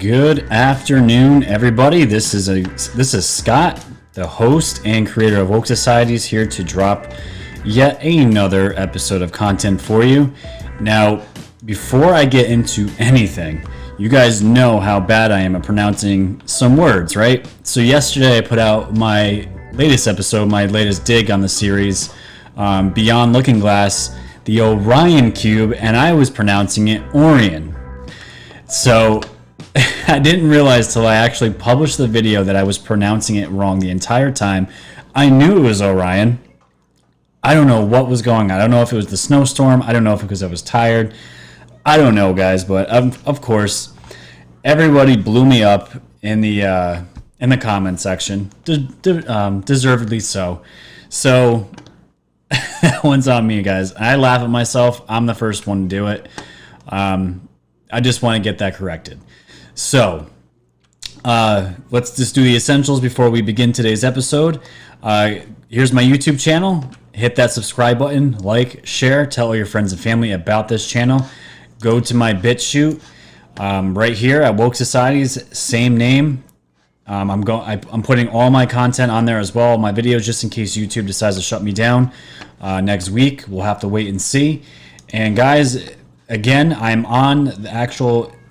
Good afternoon, everybody. This is Scott, the host and creator of Woke Societies, here to drop yet another episode of content for you. Now, before I get into anything, you guys know how bad I am at pronouncing some words, right? So yesterday I put out my latest episode, my latest dig on the series, Beyond Looking Glass, the Orion Cube, and I was pronouncing it Orion. So I didn't realize till I actually published the video that I was pronouncing it wrong the entire time. I knew it was Orion. I don't know what was going on. I don't know if it was the snowstorm. I don't know if it was because I was tired. I don't know, guys, but of course, everybody blew me up in the comment section, deservedly so. So that one's on me, guys. I laugh at myself. I'm the first one to do it. I just want to get that corrected. So, let's just do the essentials before we begin today's episode. Here's my YouTube channel. Hit that subscribe button, like, share, tell all your friends and family about this channel. Go to my BitChute right here at Woke Societies, same name. I'm putting all my content on there as well, my videos, just in case YouTube decides to shut me down next week. We'll have to wait and see. And guys, again, I'm on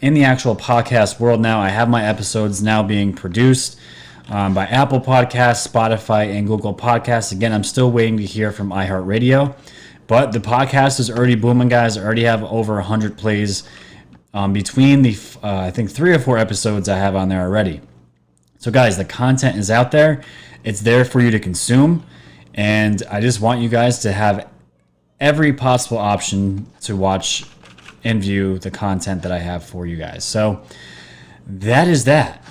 in the actual podcast world now. I have my episodes now being produced by Apple Podcasts, Spotify, and Google Podcasts. Again, I'm still waiting to hear from iHeartRadio, but the podcast is already booming, guys. I already have over 100 plays between the, I think, 3 or 4 episodes I have on there already. So, guys, the content is out there. It's there for you to consume, and I just want you guys to have every possible option to watch and view the content that I have for you guys. So that is that.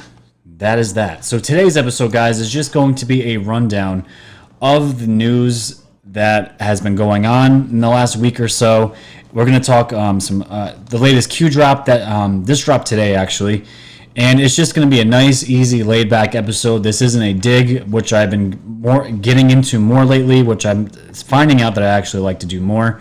So today's episode, guys, is just going to be a rundown of the news that has been going on in the last week or so. We're going to talk the latest Q drop that this dropped today, actually. And it's just going to be a nice, easy, laid-back episode. This isn't a dig, which I've been getting into more lately, which I'm finding out that I actually like to do more.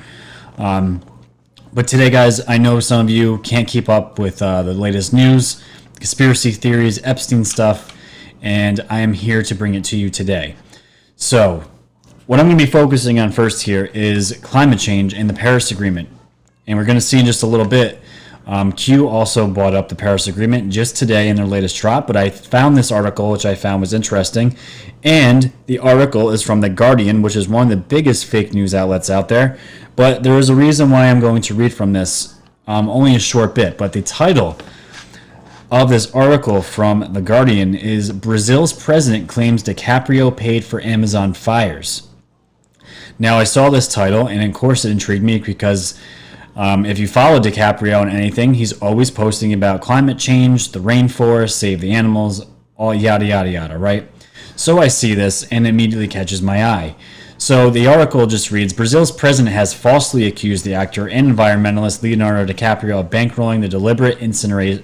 But today, guys, I know some of you can't keep up with the latest news, conspiracy theories, Epstein stuff, and I am here to bring it to you today. So, what I'm going to be focusing on first here is climate change and the Paris Agreement. And we're going to see in just a little bit. Q also brought up the Paris Agreement just today in their latest drop, but I found this article, which I found was interesting. And the article is from The Guardian, which is one of the biggest fake news outlets out there. But there is a reason why I'm going to read from this, only a short bit. But the title of this article from The Guardian is Brazil's President Claims DiCaprio Paid for Amazon Fires. Now, I saw this title, and of course it intrigued me because if you follow DiCaprio on anything, he's always posting about climate change, the rainforest, save the animals, all yada, yada, yada, right? So I see this and it immediately catches my eye. So the article just reads, Brazil's president has falsely accused the actor and environmentalist Leonardo DiCaprio of bankrolling the deliberate incineration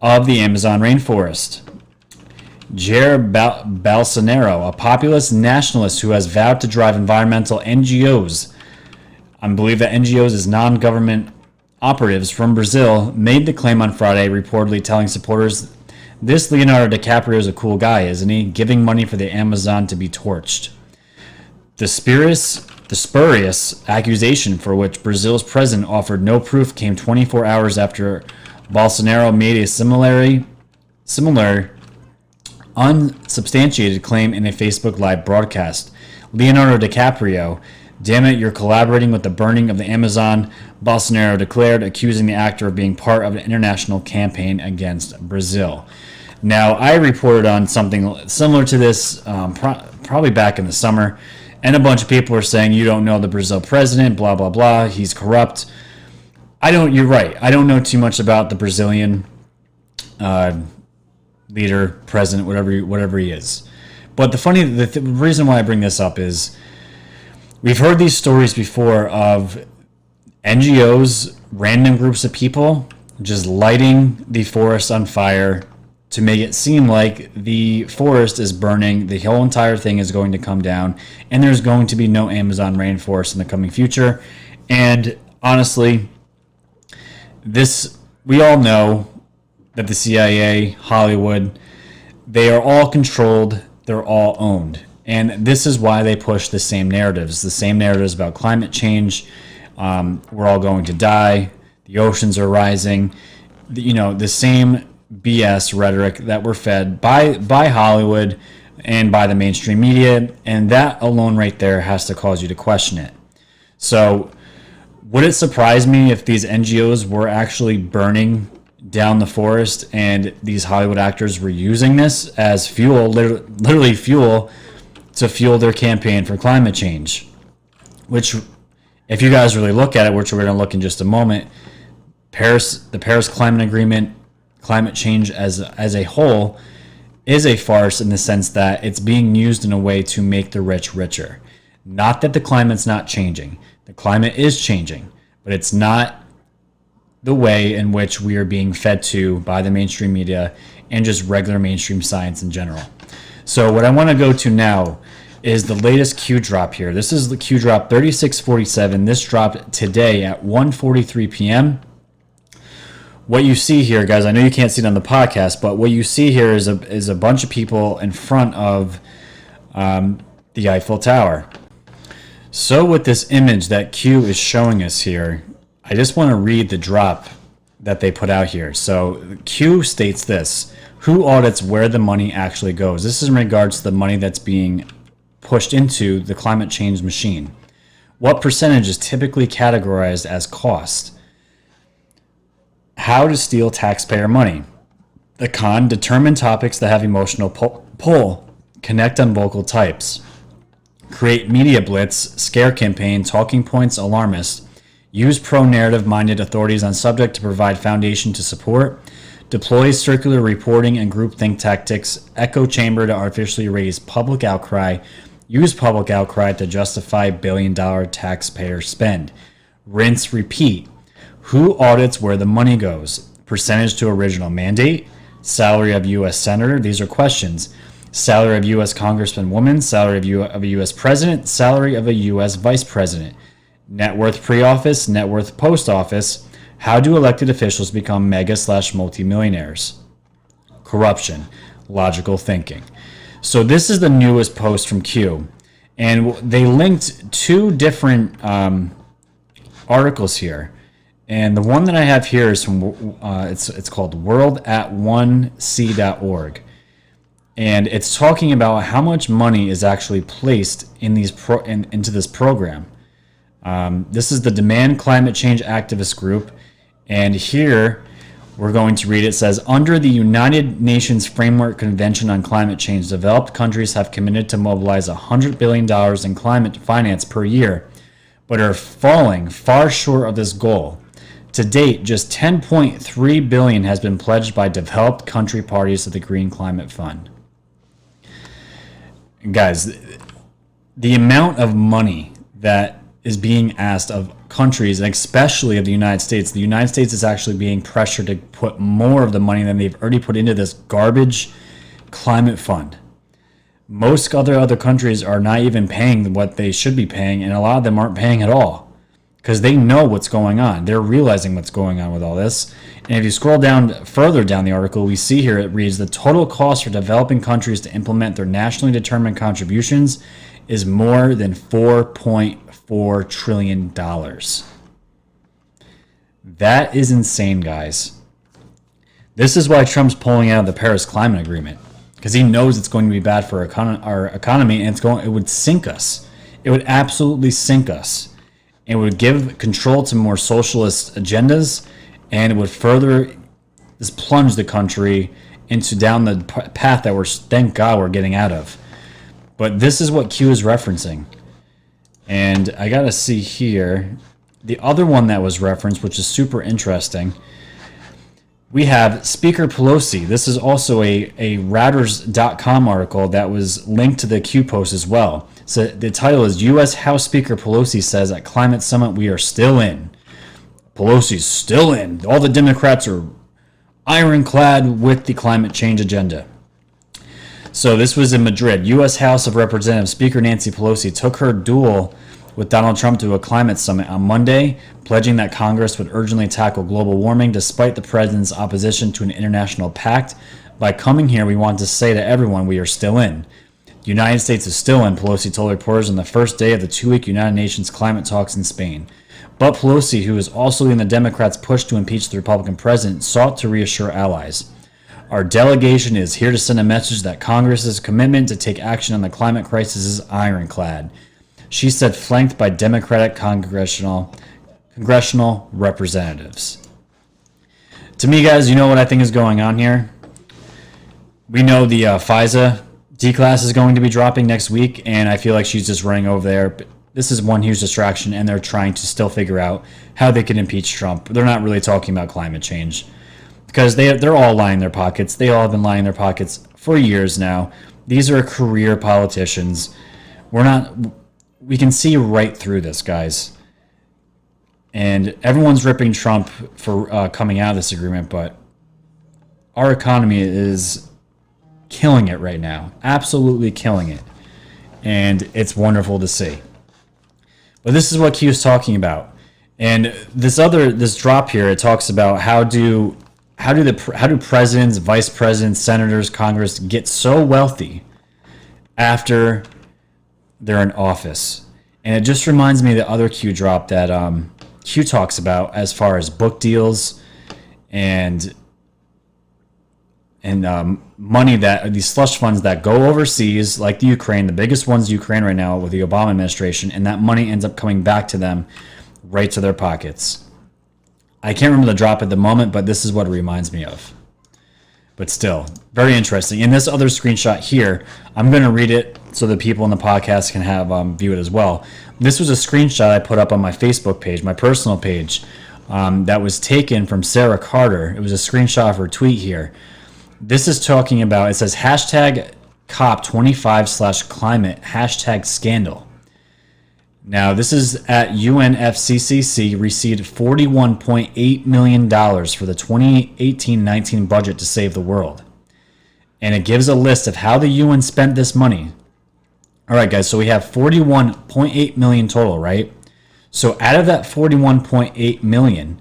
of the Amazon rainforest. Jair Bolsonaro, a populist nationalist who has vowed to drive environmental NGOs, I believe that NGOs is non-government operatives from Brazil, made the claim on Friday, reportedly telling supporters, this Leonardo DiCaprio is a cool guy, isn't he? Giving money for the Amazon to be torched. The spurious accusation for which Brazil's president offered no proof came 24 hours after Bolsonaro made a similar unsubstantiated claim in a Facebook Live broadcast. Leonardo DiCaprio, damn it, you're collaborating with the burning of the Amazon, Bolsonaro declared, accusing the actor of being part of an international campaign against Brazil. Now, I reported on something similar to this probably back in the summer, and a bunch of people were saying, you don't know the Brazil president, blah, blah, blah, he's corrupt. You're right, I don't know too much about the Brazilian leader, president, whatever he is. But the reason why I bring this up is, we've heard these stories before of NGOs, random groups of people, just lighting the forest on fire to make it seem like the forest is burning, the whole entire thing is going to come down, and there's going to be no Amazon rainforest in the coming future. And honestly, this we all know that the CIA, Hollywood, they are all controlled, they're all owned. And this is why they push the same narratives about climate change. We're all going to die. The oceans are rising. The same BS rhetoric that we're fed by Hollywood and by the mainstream media. And that alone right there has to cause you to question it. So would it surprise me if these NGOs were actually burning down the forest and these Hollywood actors were using this as fuel, literally fuel, to fuel their campaign for climate change? Which, if you guys really look at it, which we're going to look in just a moment, the Paris Climate Agreement, climate change as a whole, is a farce in the sense that it's being used in a way to make the rich richer. Not that the climate's not changing. The climate is changing, but it's not the way in which we are being fed to by the mainstream media and just regular mainstream science in general. So what I want to go to now is the latest Q drop here. This is the Q drop 3647. This dropped today at 1:43 p.m. What you see here, guys, I know you can't see it on the podcast, but what you see here is a bunch of people in front of the Eiffel Tower. So with this image that Q is showing us here, I just want to read the drop that they put out here. So Q states this: who audits where the money actually goes? This is in regards to the money that's being pushed into the climate change machine. What percentage is typically categorized as cost? How to steal taxpayer money. The con: determine topics that have emotional pull. Connect on vocal types. Create media blitz, scare campaign, talking points, alarmist. Use pro-narrative minded authorities on subject to provide foundation to support. Deploy circular reporting and groupthink tactics. Echo chamber to artificially raise public outcry. Use public outcry to justify billion-dollar taxpayer spend. Rinse, repeat. Who audits where the money goes? Percentage to original mandate. Salary of U.S. Senator. These are questions. Salary of U.S. Congressman woman. Salary of a U.S. President. Salary of a U.S. Vice President. Net worth pre-office. Net worth post-office. How do elected officials become mega/multimillionaires? Corruption. Logical thinking. So this is the newest post from Q. And they linked two different articles here. And the one that I have here is from, it's called worldat1c.org. And it's talking about how much money is actually placed in these into this program. This is the Demand Climate Change Activist Group. And here we're going to read, it says, under the United Nations Framework Convention on Climate Change, developed countries have committed to mobilize $100 billion in climate finance per year, but are falling far short of this goal. To date, just $10.3 billion has been pledged by developed country parties to the Green Climate Fund. Guys, the amount of money that is being asked of countries, and especially of the United States is actually being pressured to put more of the money than they've already put into this garbage climate fund. Most other countries are not even paying what they should be paying, and a lot of them aren't paying at all because they know what's going on. They're realizing what's going on with all this. And if you scroll down further down the article, we see here it reads, the total cost for developing countries to implement their nationally determined contributions is more than $4.4 trillion. That is insane, guys. This is why Trump's pulling out of the Paris Climate Agreement, because he knows it's going to be bad for our economy, and it would sink us. It would absolutely sink us. It would give control to more socialist agendas, and it would further just plunge the country down the path that thank God we're getting out of. But this is what Q is referencing. And I got to see here, the other one that was referenced, which is super interesting. We have Speaker Pelosi. This is also a Ratters.com article that was linked to the Q post as well. So the title is U.S. House Speaker Pelosi says at Climate Summit we are still in. Pelosi's still in. All the Democrats are ironclad with the climate change agenda. So this was in Madrid. U.S. House of Representatives Speaker Nancy Pelosi took her duel with Donald Trump to a climate summit on Monday, pledging that Congress would urgently tackle global warming despite the president's opposition to an international pact. By coming here, we want to say to everyone we are still in. The United States is still in, Pelosi told reporters on the first day of the 2-week United Nations climate talks in Spain. But Pelosi, who is also leading the Democrats' push to impeach the Republican president, sought to reassure allies. Our delegation is here to send a message that Congress's commitment to take action on the climate crisis is ironclad, she said, flanked by Democratic congressional representatives. To me, guys, you know what I think is going on here? We know the FISA D-class is going to be dropping next week, and I feel like she's just running over there. But this is one huge distraction, and they're trying to still figure out how they can impeach Trump. They're not really talking about climate change because they're all lying their pockets. They all have been lying their pockets for years now. These are career politicians. We can see right through this, guys. And everyone's ripping Trump for coming out of this agreement, but our economy is killing it right now, absolutely killing it, and it's wonderful to see. But this is what Q is talking about, and this drop here, it talks about how do presidents, vice presidents, senators, Congress get so wealthy after they're in office, and it just reminds me of the other Q drop that Q talks about as far as book deals and money, that these slush funds that go overseas, like the Ukraine, the biggest one's Ukraine right now with the Obama administration, and that money ends up coming back to them right to their pockets. I can't remember the drop at the moment, but this is what it reminds me of. But still, very interesting. In this other screenshot here, I'm going to read it so the people in the podcast can have view it as well. This was a screenshot I put up on my Facebook page, my personal page, that was taken from Sarah Carter. It was a screenshot of her tweet here. This is talking about, it says hashtag COP25/climate hashtag scandal. Now, this is at UNFCCC received $41.8 million for the 2018-19 budget to save the world. And it gives a list of how the UN spent this money. All right, guys, so we have 41.8 million total, right? So out of that 41.8 million,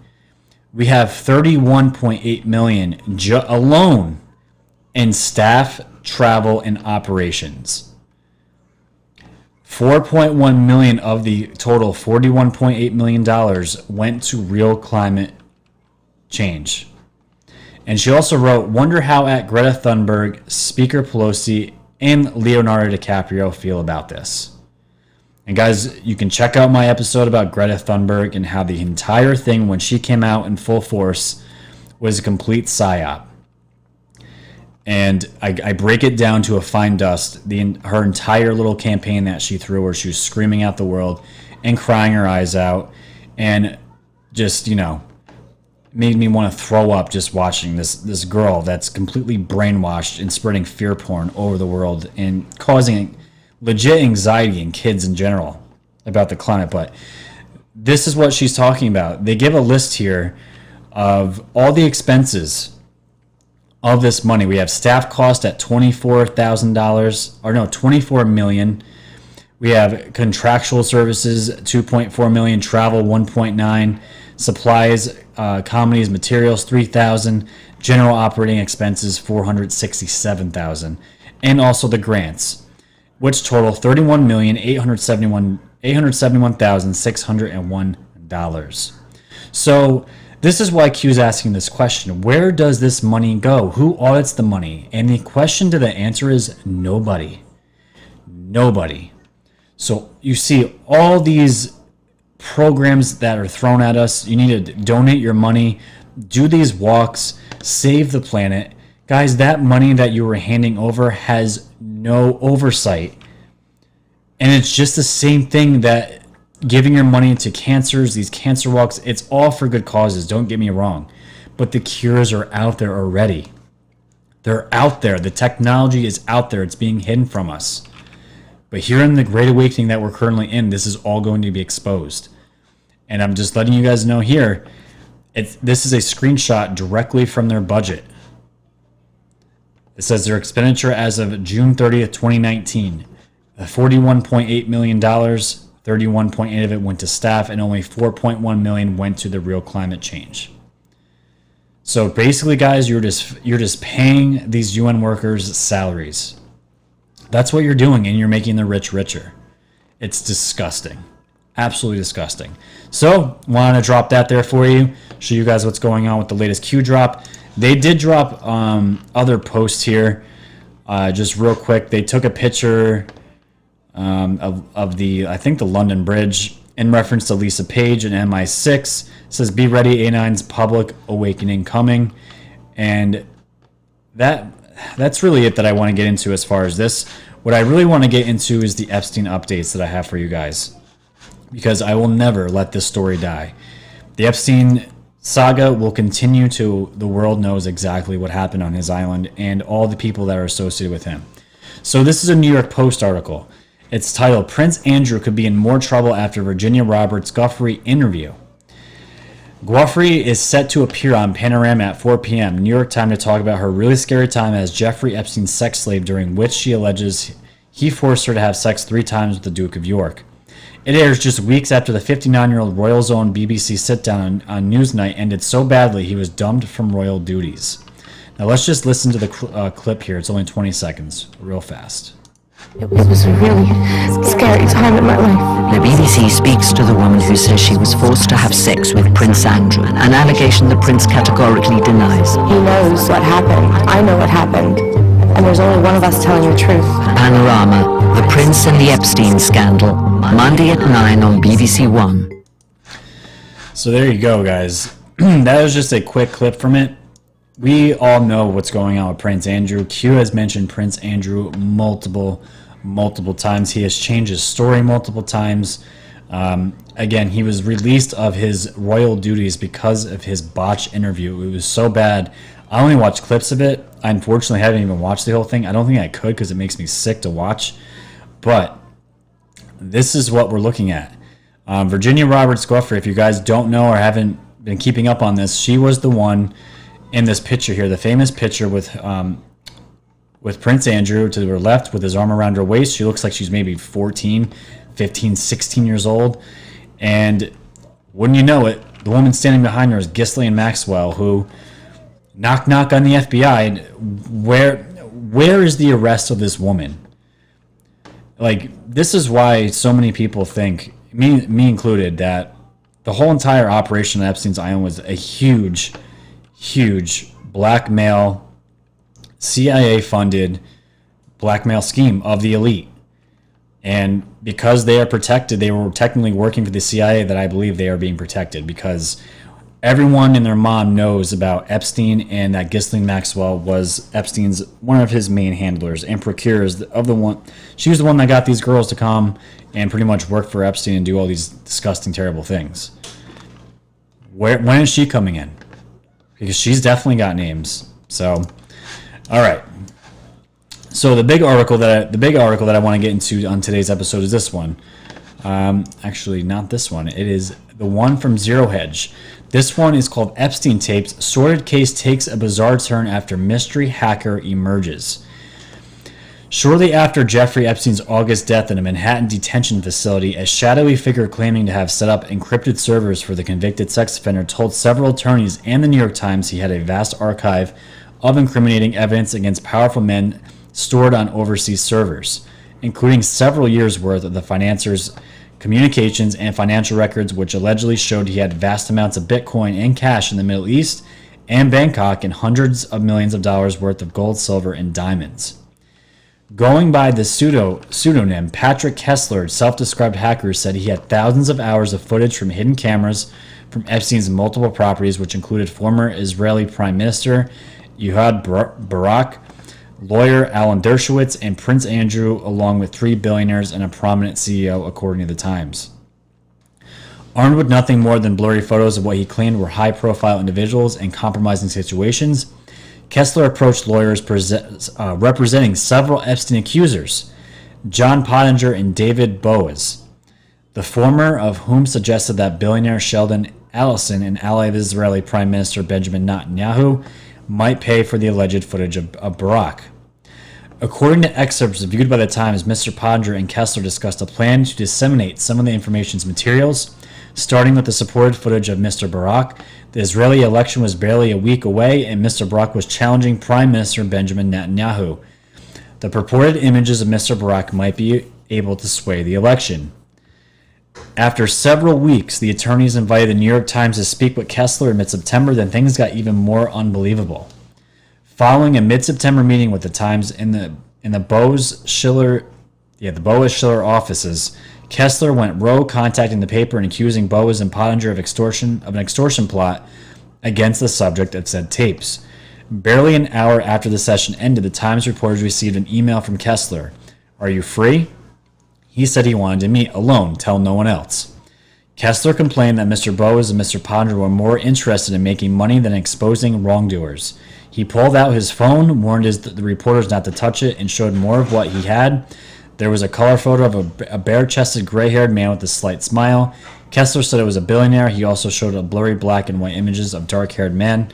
we have 31.8 million alone in staff, travel, and operations. 4.1 million of the total $41.8 million went to real climate change. And she also wrote, wonder how at Greta Thunberg, Speaker Pelosi, and Leonardo DiCaprio feel about this. And guys, you can check out my episode about Greta Thunberg and how the entire thing, when she came out in full force, was a complete psyop. And I break it down to a fine dust, her entire little campaign that she threw, where she was screaming at the world and crying her eyes out, and just, made me want to throw up just watching this girl that's completely brainwashed and spreading fear porn over the world and causing legit anxiety in kids in general about the climate. But this is what she's talking about. They give a list here of all the expenses of this money. We have staff cost at $24 million. We have contractual services, 2.4 million, travel 1.9, supplies, comedies, materials 3,000, general operating expenses 467,000, and also the grants, which total $31,871,601. So this is why Q is asking this question. Where does this money go? Who audits the money? And the question to the answer is nobody. Nobody. So you see all these programs that are thrown at us. You need to donate your money, do these walks, save the planet. Guys, that money that you were handing over has no oversight. And it's just the same thing that giving your money to cancers, these cancer walks, it's all for good causes, don't get me wrong. But the cures are out there already. They're out there. The technology is out there. It's being hidden from us. But here in the Great Awakening that we're currently in, this is all going to be exposed. And I'm just letting you guys know here, this is a screenshot directly from their budget. It says their expenditure as of June 30th, 2019, $41.8 million, 31.8 of it went to staff, and only 4.1 million went to the real climate change. So basically, guys, you're just paying these UN workers salaries. That's what you're doing, and you're making the rich richer. It's disgusting. Absolutely disgusting. So, wanted to drop that there for you, show you guys what's going on with the latest Q drop. They did drop other posts here. Just real quick, they took a picture of the, I think, the London Bridge in reference to Lisa Page and MI6. It says, "Be ready, A9's public awakening coming." And that's really it that I want to get into as far as this. What I really want to get into is the Epstein updates that I have for you guys, because I will never let this story die. The Epstein saga will continue till the world knows exactly what happened on his island and all the people that are associated with him. So this is a New York Post article. It's titled, "Prince Andrew Could Be in More Trouble After Virginia Roberts Guthrie Interview." Guthrie is set to appear on Panorama at 4 p.m. New York time to talk about her really scary time as Jeffrey Epstein's sex slave, during which she alleges he forced her to have sex 3 times with the Duke of York. It airs just weeks after the 59-year-old Royals' own BBC sit-down on Newsnight ended so badly he was dumped from royal duties. Now let's just listen to the clip here. It's only 20 seconds, real fast. It was a really scary time in my life. The BBC speaks to the woman who says she was forced to have sex with Prince Andrew, an allegation the prince categorically denies. He knows what happened. I know what happened. And there's only one of us telling the truth. Panorama, The Prince and the Epstein Scandal, Monday at 9 on BBC One. So there you go, guys. That was just a quick clip from it. We all know what's going on with Prince Andrew. Q has mentioned Prince Andrew multiple times. He has changed his story multiple times. Again, he was released of his royal duties because of his botched interview. It was so bad. I only watched clips of it. I unfortunately haven't even watched the whole thing. I don't think I could because it makes me sick to watch. But this is what we're looking at. Virginia Roberts Guthrie, if you guys don't know or haven't been keeping up on this, she was the one in this picture here, the famous picture with Prince Andrew to her left with his arm around her waist. She looks like she's maybe 14, 15, 16 years old. And wouldn't you know it, the woman standing behind her is Ghislaine Maxwell, who knock on the FBI. Where is the arrest of this woman? Like, this is why so many people think, me included, that the whole entire operation at Epstein's Island was a huge blackmail, CIA-funded blackmail scheme of the elite. And because they are protected, they were technically working for the CIA, that I believe they are being protected, because everyone and their mom knows about Epstein, and that Ghislaine Maxwell was Epstein's one of his main handlers and procurers of the one. She was the one that got these girls to come and pretty much work for Epstein and do all these disgusting, terrible things. When is she coming in? Because she's definitely got names. So, all right. So the big article that I want to get into on today's episode is this one. Actually, not this one. It is the one from Zero Hedge. This one is called Epstein Tapes. Sordid case takes a bizarre turn after mystery hacker emerges. Shortly after Jeffrey Epstein's August death in a Manhattan detention facility, a shadowy figure claiming to have set up encrypted servers for the convicted sex offender told several attorneys and the New York Times he had a vast archive of incriminating evidence against powerful men stored on overseas servers, including several years' worth of the financier's communications and financial records, which allegedly showed he had vast amounts of Bitcoin and cash in the Middle East and Bangkok, and hundreds of millions of dollars worth of gold, silver, and diamonds. Going by the pseudonym Patrick Kessler, self-described hacker said he had thousands of hours of footage from hidden cameras from Epstein's multiple properties, which included former Israeli Prime Minister Ehud Barak, lawyer Alan Dershowitz, and Prince Andrew, along with 3 billionaires and a prominent CEO, according to the Times. Armed with nothing more than blurry photos of what he claimed were high-profile individuals and compromising situations, Kessler approached lawyers representing several Epstein accusers, John Pottinger and David Boaz, the former of whom suggested that billionaire Sheldon Adelson, an ally of Israeli Prime Minister Benjamin Netanyahu, might pay for the alleged footage of Barak. According to excerpts viewed by the Times, Mr. Podger and Kessler discussed a plan to disseminate some of the information's materials, starting with the supported footage of Mr. Barak. The Israeli election was barely a week away, and Mr. Barak was challenging Prime Minister Benjamin Netanyahu. The purported images of Mr. Barak might be able to sway the election. After several weeks, the attorneys invited the New York Times to speak with Kessler in mid-September. Then things got even more unbelievable. Following a mid-September meeting with the Times in the Boas Schiller offices, Kessler went rogue, contacting the paper and accusing Boas and Pottinger of an extortion plot against the subject of said tapes. Barely an hour after the session ended, the Times reporters received an email from Kessler. "Are you free?" He said he wanted to meet alone, tell no one else. Kessler complained that Mr. Boas and Mr. Pottinger were more interested in making money than exposing wrongdoers. He pulled out his phone, warned the reporters not to touch it, and showed more of what he had. There was a color photo of a bare-chested, gray-haired man with a slight smile. Kessler said it was a billionaire. He also showed a blurry black and white images of dark-haired men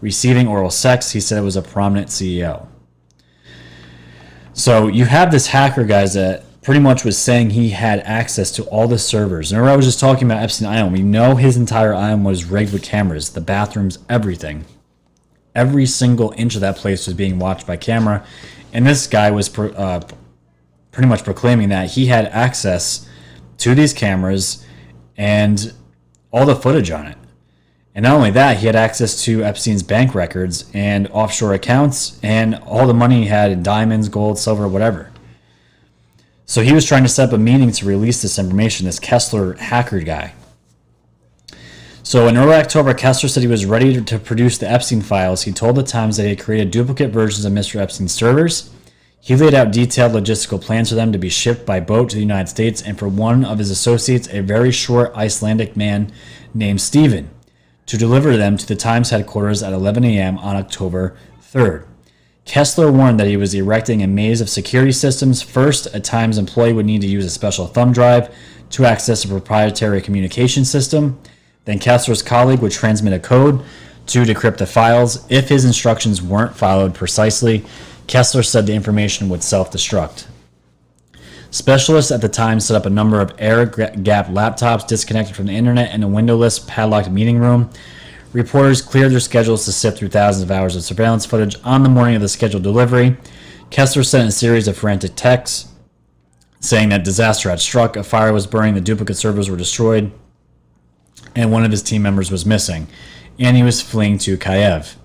receiving oral sex. He said it was a prominent CEO. So you have this hacker, guys, that pretty much was saying he had access to all the servers. Remember, I was just talking about Epstein Island. We know his entire island was rigged with cameras, the bathrooms, everything. Every single inch of that place was being watched by camera. And this guy was pretty much proclaiming that he had access to these cameras and all the footage on it. And not only that, he had access to Epstein's bank records and offshore accounts and all the money he had in diamonds, gold, silver, whatever. So he was trying to set up a meeting to release this information, this Kessler hacker guy. So in early October, Kessler said he was ready to produce the Epstein files. He told the Times that he had created duplicate versions of Mr. Epstein's servers. He laid out detailed logistical plans for them to be shipped by boat to the United States, and for one of his associates, a very short Icelandic man named Stephen, to deliver them to the Times headquarters at 11 a.m. on October 3rd. Kessler warned that he was erecting a maze of security systems. First, a Times employee would need to use a special thumb drive to access a proprietary communication system. Then Kessler's colleague would transmit a code to decrypt the files. If his instructions weren't followed precisely, Kessler said the information would self-destruct. Specialists at the time set up a number of air-gapped laptops disconnected from the internet in a windowless, padlocked meeting room. Reporters cleared their schedules to sift through thousands of hours of surveillance footage. On the morning of the scheduled delivery, Kessler sent a series of frantic texts saying that disaster had struck, a fire was burning, the duplicate servers were destroyed, and one of his team members was missing, and he was fleeing to Kiev.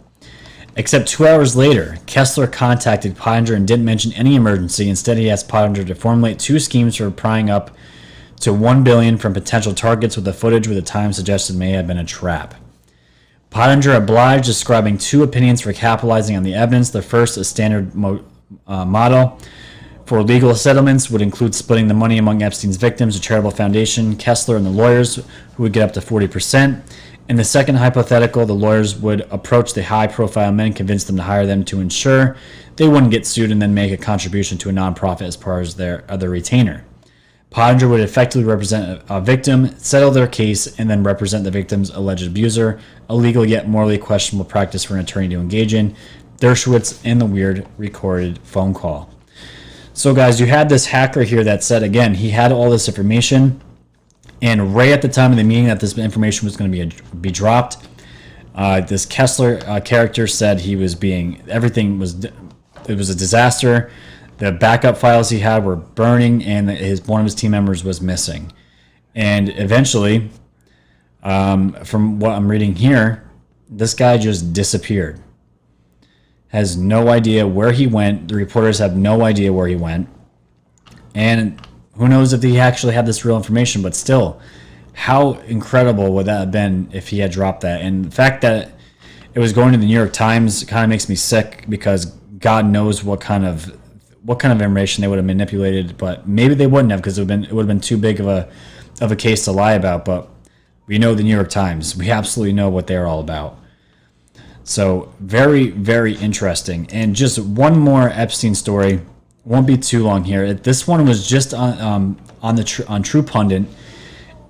Except 2 hours later, Kessler contacted Pottinger and didn't mention any emergency. Instead, he asked Pottinger to formulate two schemes for prying up to $1 billion from potential targets with the footage where the Times suggested may have been a trap. Pottinger obliged, describing two opinions for capitalizing on the evidence. The first, a standard model for legal settlements, would include splitting the money among Epstein's victims, a charitable foundation, Kessler, and the lawyers, who would get up to 40%. In the second hypothetical, the lawyers would approach the high-profile men, convince them to hire them to ensure they wouldn't get sued, and then make a contribution to a nonprofit as part of their other retainer. Pottinger would effectively represent a victim, settle their case, and then represent the victim's alleged abuser, a legal yet morally questionable practice for an attorney to engage in. Dershowitz and the weird recorded phone call. So guys, you had this hacker here that said, again, he had all this information, and right at the time of the meeting that this information was going to be dropped, this Kessler character said it was a disaster. The backup files he had were burning, and one of his team members was missing. And eventually, from what I'm reading here, this guy just disappeared. Has no idea where he went. The reporters have no idea where he went. And who knows if he actually had this real information, but still, how incredible would that have been if he had dropped that? And the fact that it was going to the New York Times kind of makes me sick, because God knows what kind of information they would have manipulated, but maybe they wouldn't have, because it would have been too big of a case to lie about. But we know the New York Times. We absolutely know what they're all about. So very, very interesting. And just one more Epstein story. Won't be too long here. This one was just on True Pundit,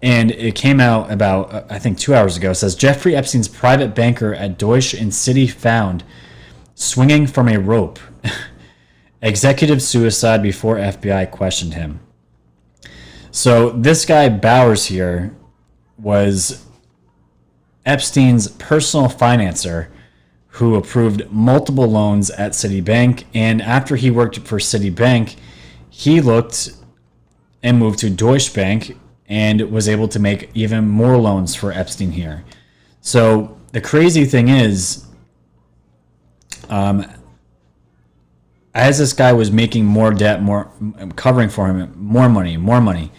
and it came out about, I think, 2 hours ago. It says Jeffrey Epstein's private banker at Deutsche and Citi found swinging from a rope. Executive suicide before FBI questioned him. So this guy Bowers here was Epstein's personal financer who approved multiple loans at Citibank. And after he worked for Citibank, he looked and moved to Deutsche Bank and was able to make even more loans for Epstein here. So the crazy thing is, as this guy was making more debt, more covering for him, more money,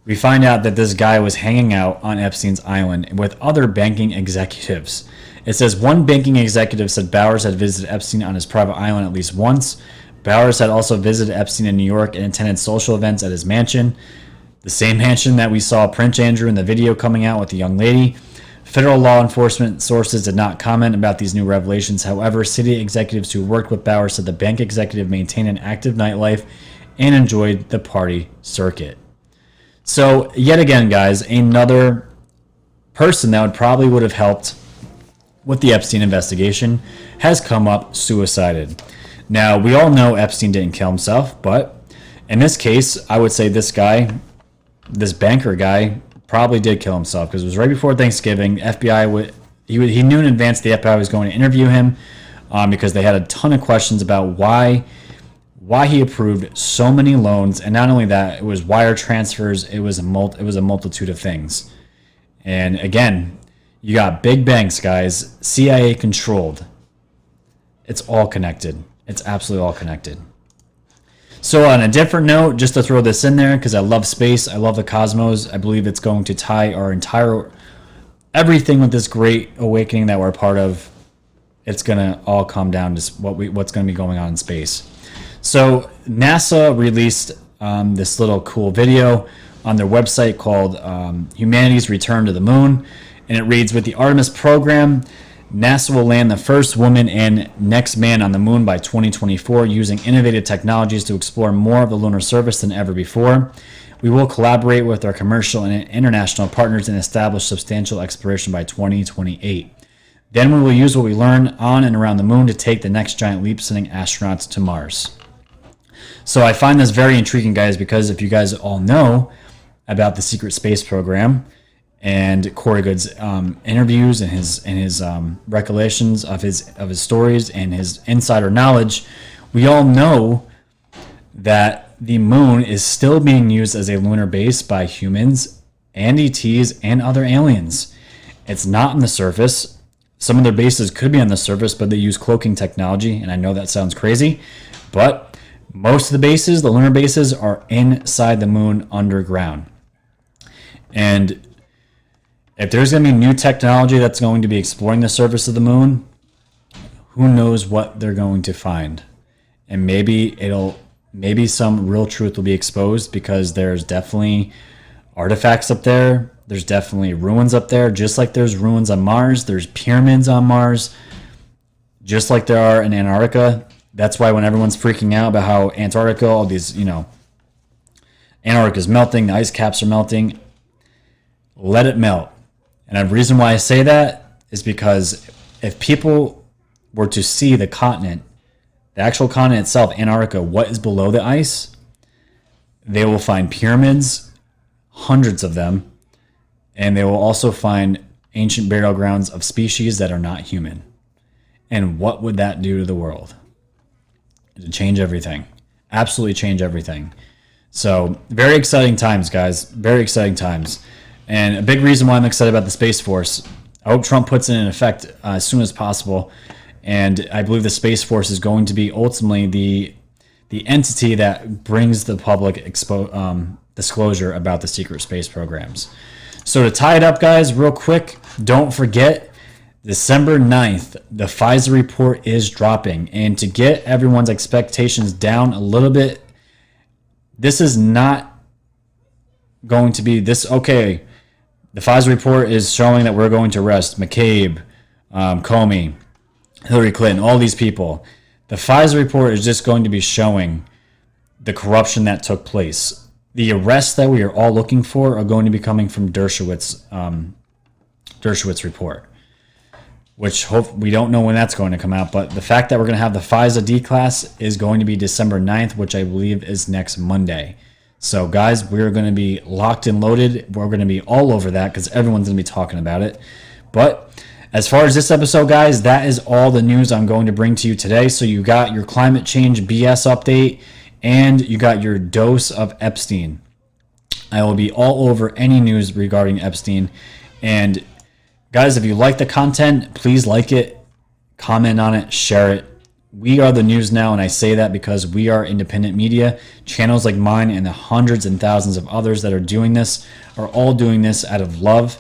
we find out that this guy was hanging out on Epstein's island with other banking executives. It says one banking executive said Bowers had visited Epstein on his private island at least once. Bowers had also visited Epstein in New York and attended social events at his mansion, the same mansion that we saw Prince Andrew in the video coming out with the young lady. Federal law enforcement sources did not comment about these new revelations. However, city executives who worked with Bowers said the bank executive maintained an active nightlife and enjoyed the party circuit. So, yet again, guys, another person that would have helped with the Epstein investigation has come up suicided. Now, we all know Epstein didn't kill himself, but in this case, I would say this guy, this banker guy, probably did kill himself because it was right before Thanksgiving. FBI he knew in advance the FBI was going to interview him because they had a ton of questions about why he approved so many loans, and not only that, it was wire transfers. It was a multitude of things. And again, you got big banks, guys, CIA controlled. It's all connected. It's absolutely all connected. So on a different note, just to throw this in there, because I love space, I love the cosmos, I believe it's going to tie our entire everything with this great awakening that we're a part of. It's gonna all come down to what's gonna be going on in space. So NASA released this little cool video on their website called Humanity's Return to the Moon, and it reads, with the Artemis program, NASA will land the first woman and next man on the moon by 2024 using innovative technologies to explore more of the lunar surface than ever before. We will collaborate with our commercial and international partners and establish substantial exploration by 2028. Then we will use what we learn on and around the moon to take the next giant leap, sending astronauts to Mars. So I find this very intriguing, guys, because if you guys all know about the secret space program, and Corey Goode's interviews and his recollections of his stories and his insider knowledge, we all know that the moon is still being used as a lunar base by humans and ETs and other aliens. It's not on the surface. Some of their bases could be on the surface, but they use cloaking technology, and I know that sounds crazy, but most of the bases, the lunar bases, are inside the moon underground. And if there's going to be new technology that's going to be exploring the surface of the moon, who knows what they're going to find. And maybe some real truth will be exposed, because there's definitely artifacts up there. There's definitely ruins up there, just like there's ruins on Mars. There's pyramids on Mars, just like there are in Antarctica. That's why when everyone's freaking out about how Antarctica, all these, Antarctica's melting, the ice caps are melting, let it melt. And the reason why I say that is because if people were to see the continent, the actual continent itself, Antarctica, what is below the ice, they will find pyramids, hundreds of them, and they will also find ancient burial grounds of species that are not human. And what would that do to the world? It would change everything. Absolutely change everything. So very exciting times, guys. Very exciting times. And a big reason why I'm excited about the Space Force, I hope Trump puts it in effect as soon as possible. And I believe the Space Force is going to be ultimately the entity that brings the public disclosure about the secret space programs. So to tie it up, guys, real quick, don't forget, December 9th, the Pfizer report is dropping. And to get everyone's expectations down a little bit, this is not going to be this, okay, the Pfizer report is showing that we're going to arrest McCabe, Comey, Hillary Clinton, all these people. The Pfizer report is just going to be showing the corruption that took place. The arrests that we are all looking for are going to be coming from Dershowitz report. which we don't know when that's going to come out. But the fact that we're going to have the FISA D-Class is going to be December 9th, which I believe is next Monday. So, guys, we're going to be locked and loaded. We're going to be all over that because everyone's going to be talking about it. But as far as this episode, guys, that is all the news I'm going to bring to you today. So you got your climate change BS update and you got your dose of Epstein. I will be all over any news regarding Epstein. And guys, if you like the content, please like it, comment on it, share it. We are the news now, and I say that because we are independent media. Channels like mine and the hundreds and thousands of others that are doing this are all doing this out of love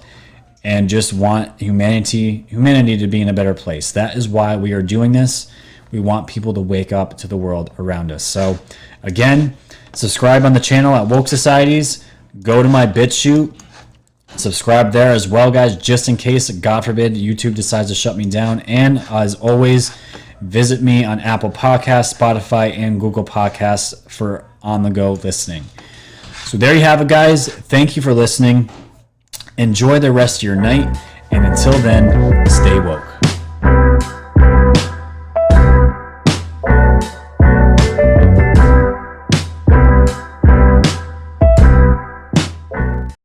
and just want humanity to be in a better place. That is why we are doing this. We want people to wake up to the world around us. So again, subscribe on the channel at Woke Societies. Go to my BitChute. Subscribe there as well, guys, just in case, God forbid, YouTube decides to shut me down. And as always, visit me on Apple Podcasts, Spotify, and Google Podcasts for on-the-go listening. So there you have it, guys. Thank you for listening. Enjoy the rest of your night. And until then, stay woke.